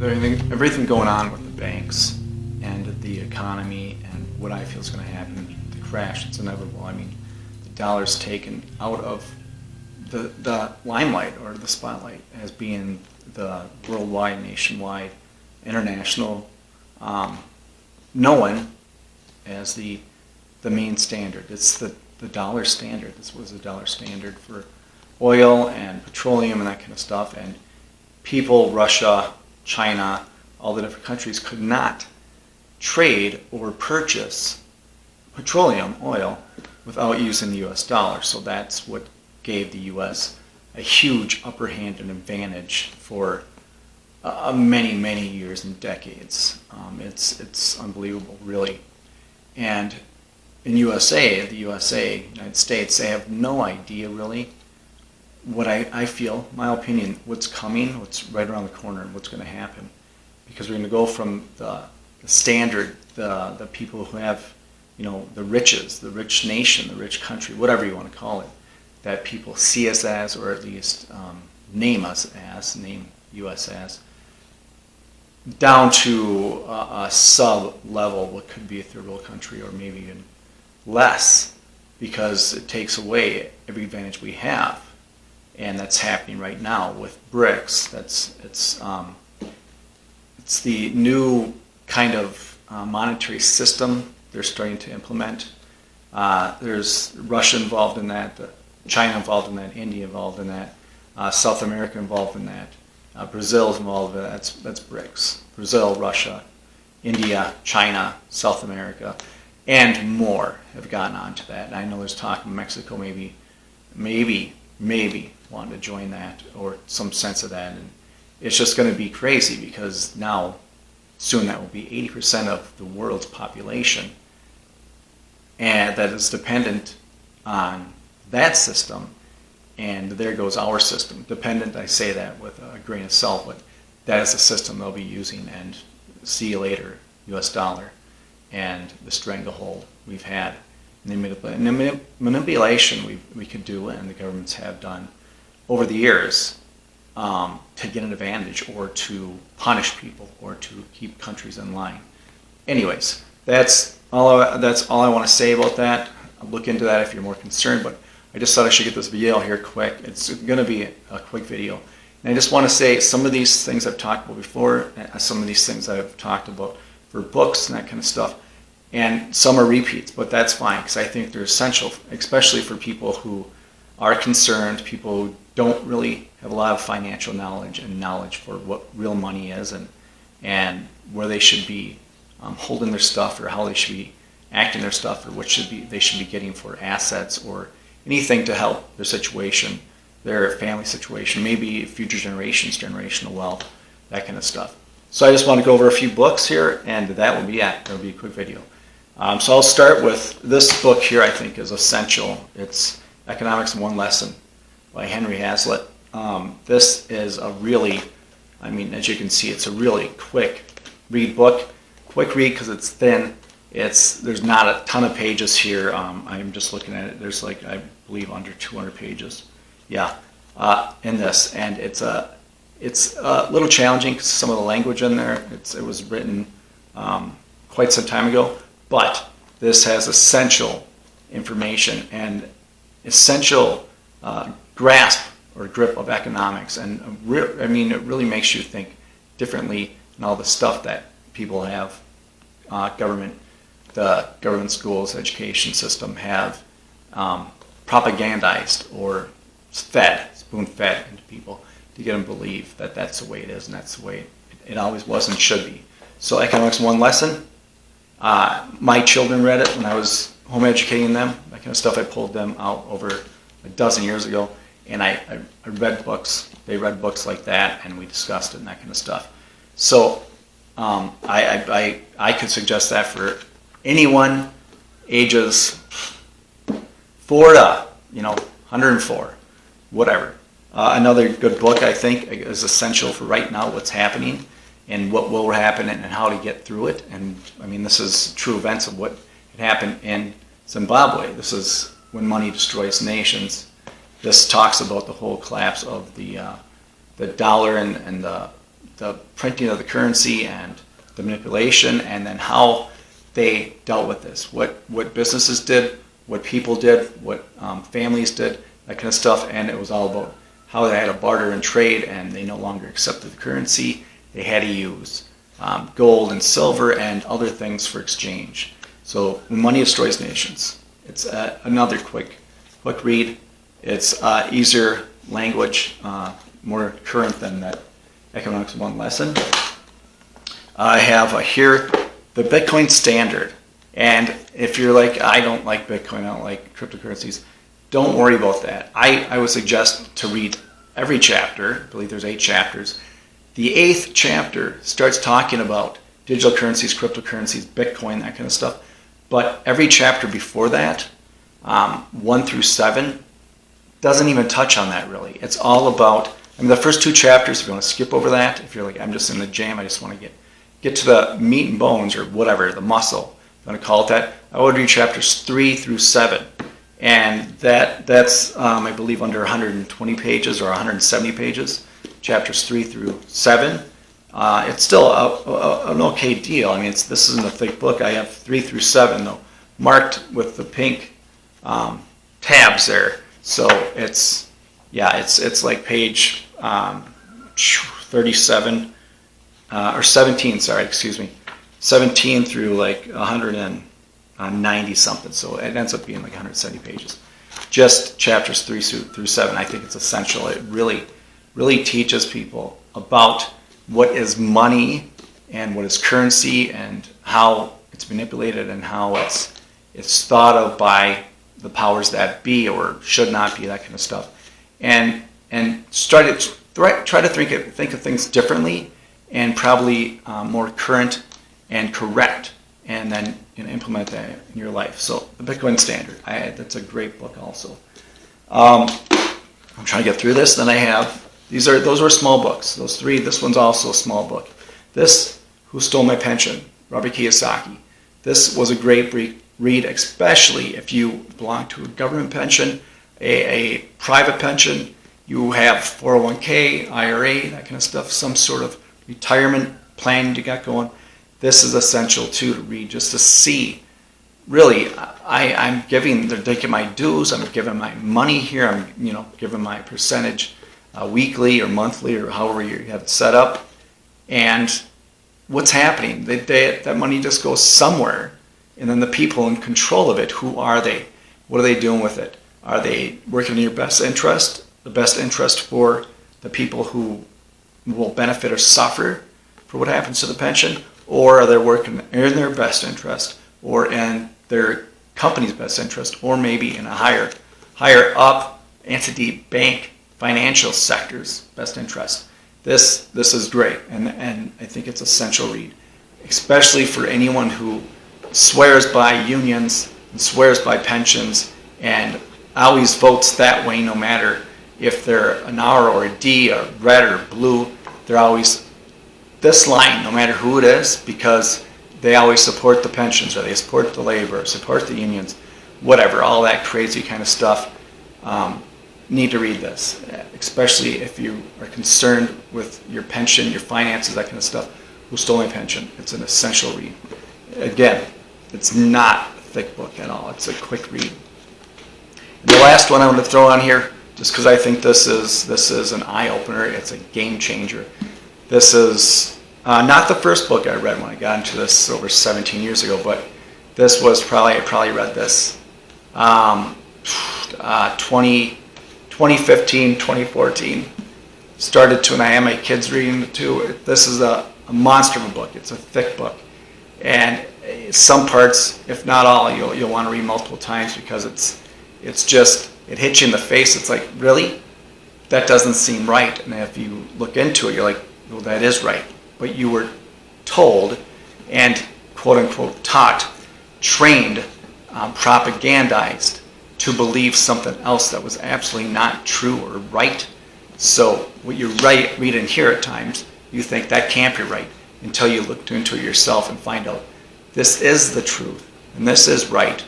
everything going on with the banks and the economy and what I feel is going to happen, the crash, it's inevitable. I mean, the dollar's taken out of the limelight or the spotlight as being the worldwide, nationwide, international, known as the main standard. It's the dollar standard. This was the dollar standard for oil and petroleum and that kind of stuff. And people, Russia, China, all the different countries could not trade or purchase petroleum, oil, without using the U.S. dollar. So that's what gave the U.S. a huge upper hand and advantage for many, many years and decades. It's unbelievable, really. And in the USA, United States, they have no idea really what I feel, my opinion, what's coming, what's right around the corner, and what's going to happen. Because we're going to go from the standard, the people who have, the riches, the rich nation, the rich country, whatever you want to call it, that people see us as, or at least name us as, name U.S. as, down to a sub-level, what could be a third world country, or maybe even less, because it takes away every advantage we have. And that's happening right now with BRICS. It's the new kind of monetary system they're starting to implement. There's Russia involved in that, China involved in that, India involved in that, South America involved in that, Brazil is involved in that. That's BRICS. Brazil, Russia, India, China, South America, and more have gotten onto that. And I know there's talk of Mexico maybe wanting to join that, or some sense of that. And it's just going to be crazy, because now, soon, that will be 80% of the world's population, and that is dependent on that system. And there goes our system. Dependent, I say that with a grain of salt, but that is the system they'll be using. And see you later, U.S. dollar, and the stranglehold we've had, and the manipulation we could do, and the governments have done over the years, to get an advantage, or to punish people, or to keep countries in line. Anyways, that's all I want to say about that. I'll look into that if you're more concerned, but I just thought I should get this video here quick. It's going to be a quick video. And I just want to say some of these things I've talked about before, some of these things I've talked about for books and that kind of stuff, and some are repeats, but that's fine, because I think they're essential, especially for people who are concerned, people who don't really have a lot of financial knowledge and knowledge for what real money is, and where they should be holding their stuff, or how they should be acting their stuff, or what they should be getting for assets, or anything to help their situation, their family situation, maybe future generations, generational wealth, that kind of stuff. So I just want to go over a few books here, and that will be it. That'll be a quick video. So I'll start with this book here. I think is essential. It's Economics in One Lesson by Henry Hazlitt. This is a really, as you can see, it's a really quick read book. Quick read because it's thin. There's not a ton of pages here. I'm just looking at it. There's like, I believe, under 200 pages. Yeah, in this, and it's a little challenging because some of the language in there. It was written quite some time ago, but this has essential information and essential grasp or grip of economics, and it really makes you think differently and all the stuff that people have, the government schools, education system have propagandized or spoon-fed into people to get them to believe that that's the way it is, and that's the way it always was and should be. So Economics in One Lesson. My children read it when I was home educating them, that kind of stuff. I pulled them out over a dozen years ago, and I read books. They read books like that, and we discussed it and that kind of stuff. So I could suggest that for anyone ages 4 to 104, whatever. Another good book, I think, is essential for right now, what's happening and what will happen and how to get through it. And this is true events of what had happened in Zimbabwe. This is When Money Destroys Nations. This talks about the whole collapse of the dollar and the the printing of the currency and the manipulation, and then how they dealt with this. What businesses did, what people did, what families did, that kind of stuff. And it was all about how they had to barter and trade, and they no longer accepted the currency. They had to use gold and silver and other things for exchange. So When Money Destroys Nations. It's another quick read. It's easier language, more current than that Economics 1 lesson. I have here the Bitcoin Standard. And if you're like, I don't like Bitcoin, I don't like cryptocurrencies, don't worry about that. I would suggest to read every chapter. I believe there's 8 chapters. The 8th chapter starts talking about digital currencies, cryptocurrencies, Bitcoin, that kind of stuff. But every chapter before that, 1 through 7, doesn't even touch on that really. It's all about, the first 2 chapters, if you want to skip over that, if you're like, I'm just in the jam, I just want to get to the meat and bones, or whatever, the muscle, if you want to call it that, I would read chapters 3 through 7. And that's, I believe, under 120 pages or 170 pages, chapters 3 through 7. It's still an okay deal. This isn't a thick book. I have 3 through 7, though, marked with the pink tabs there. So it's like page 37, or 17, 17 through like 190 something. So it ends up being like 170 pages. Just chapters 3 through 7. I think it's essential. It really teaches people about what is money and what is currency and how it's manipulated and how it's thought of by the powers that be or should not be, that kind of stuff. And try to think of things differently and probably more current and correct, and then implement that in your life. So the Bitcoin Standard, that's a great book also. I'm trying to get through this. Then I have, those were small books. Those 3, this one's also a small book. This, Who Stole My Pension, Robert Kiyosaki. This was a great read, especially if you belong to a government pension, a private pension, you have 401k, IRA, that kind of stuff, some sort of retirement plan you got going. This is essential too to read, just to see, really, I'm taking my dues, I'm giving my money here, I'm giving my percentage weekly or monthly or however you have it set up, and what's happening? That money just goes somewhere, and then the people in control of it, who are they? What are they doing with it? Are they working in your best interest, the best interest for the people who will benefit or suffer for what happens to the pension? Or are they working in their best interest, or in their company's best interest, or maybe in a higher up entity, bank, financial sector's best interest? This is great, and I think it's essential read, especially for anyone who swears by unions and swears by pensions and always votes that way, no matter if they're an R or a D, or red or blue. They're always this line, no matter who it is, because they always support the pensions, or they support the labor, or support the unions, whatever, all that crazy kind of stuff. Need to read this, especially if you are concerned with your pension, your finances, that kind of stuff. Who Stole My Pension? It's an essential read. Again, it's not a thick book at all. It's a quick read. And the last one I want to throw on here, just because I think this is an eye-opener, it's a game changer. This is not the first book I read when I got into this over 17 years ago, but this was I probably read this 2015, 2014. Started to, and I had my kids reading it too. This is a monster of a book. It's a thick book. And some parts, if not all, you'll want to read multiple times, because it's just, it hits you in the face. It's like, really? That doesn't seem right. And if you look into it, you're like, well, that is right. But you were told and quote-unquote taught, trained, propagandized to believe something else that was absolutely not true or right. So what you read and hear at times, you think that can't be right, until you look into it yourself and find out this is the truth and this is right.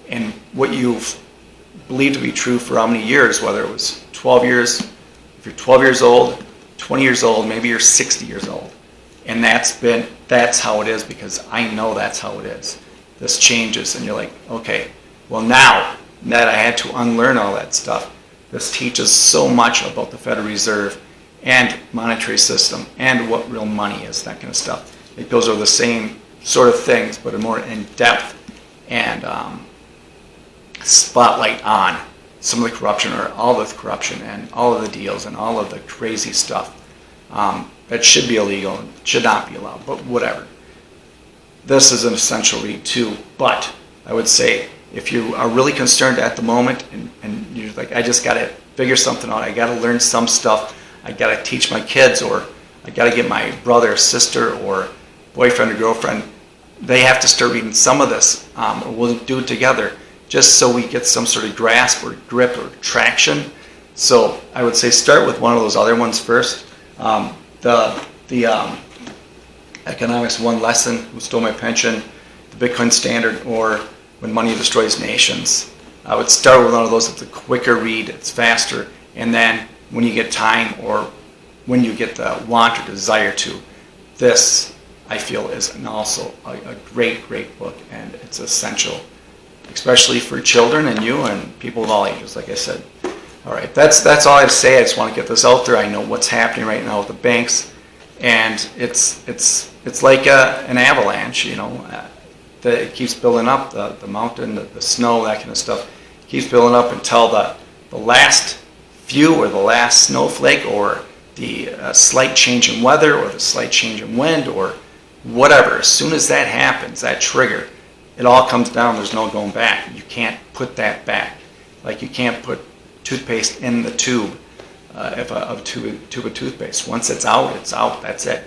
And what you've believed to be true for how many years, whether it was 12 years, if you're 12 years old, 20 years old, maybe you're 60 years old. And that's how it is, because I know that's how it is. This changes, and you're like, okay, well, now that I had to unlearn all that stuff, this teaches so much about the Federal Reserve and monetary system and what real money is, that kind of stuff. It goes over the same sort of things, but more in depth, and spotlight on some of the corruption, or all of the corruption and all of the deals and all of the crazy stuff that should be illegal and should not be allowed, but whatever. This is an essential read too, but I would say if you are really concerned at the moment and you're like, I just got to figure something out, I got to learn some stuff, I got to teach my kids, or I got to get my brother or sister or boyfriend or girlfriend, they have to start reading some of this, or we'll do it together, just so we get some sort of grasp or grip or traction. So I would say start with one of those other ones first. The Economics One Lesson, Who Stole My Pension, The Bitcoin Standard, or When Money Destroys Nations. I would start with one of those. It's a quicker read, it's faster, and then when you get time, or when you get the want or desire to, this, I feel, is also a great, great book, and it's essential, especially for children and you and people of all ages, like I said. All right, that's all I have to say. I just want to get this out there. I know what's happening right now with the banks, and it's like an avalanche, you know. It keeps building up, the mountain, the snow, that kind of stuff. It keeps building up until the last few, or the last snowflake, or the slight change in weather, or the slight change in wind, or whatever. As soon as that happens, that trigger, it all comes down. There's no going back. You can't put that back. Like you can't put toothpaste in the tube of a tube of toothpaste. Once it's out, it's out. That's it.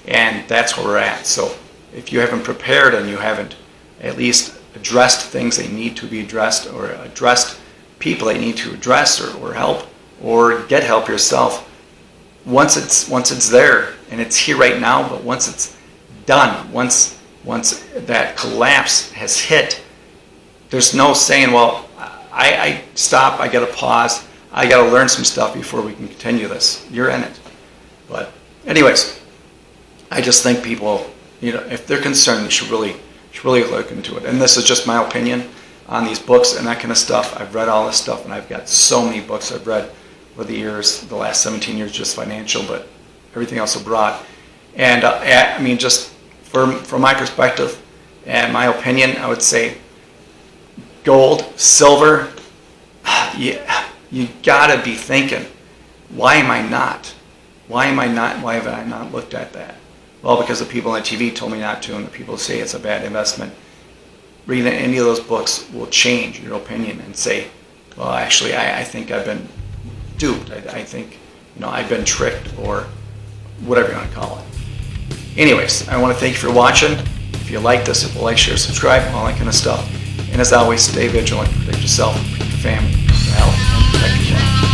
And that's where we're at. So if you haven't prepared, and you haven't at least addressed things that need to be addressed, or addressed people that need to address, or help, or get help yourself, once it's there, and it's here right now, but once it's done, once that collapse has hit, there's no saying, well, I stop, I got to pause, I got to learn some stuff before we can continue this. You're in it. But anyways, I just think people, you know, if they're concerned, they should really look into it. And this is just my opinion on these books and that kind of stuff. I've read all this stuff, and I've got so many books I've read over the years, the last 17 years, just financial, but everything else abroad. And I mean, just from my perspective and my opinion, I would say gold, silver, you gotta be thinking, why am I not? Why have I not looked at that? Well, because the people on the TV told me not to, and the people say it's a bad investment. Reading any of those books will change your opinion and say, well, actually, I think I've been duped. I think, you know, I've been tricked, or whatever you want to call it. Anyways, I want to thank you for watching. If you like this, like, share, subscribe, all that kind of stuff. And as always, stay vigilant, protect yourself, protect your family, your health, and protect your life.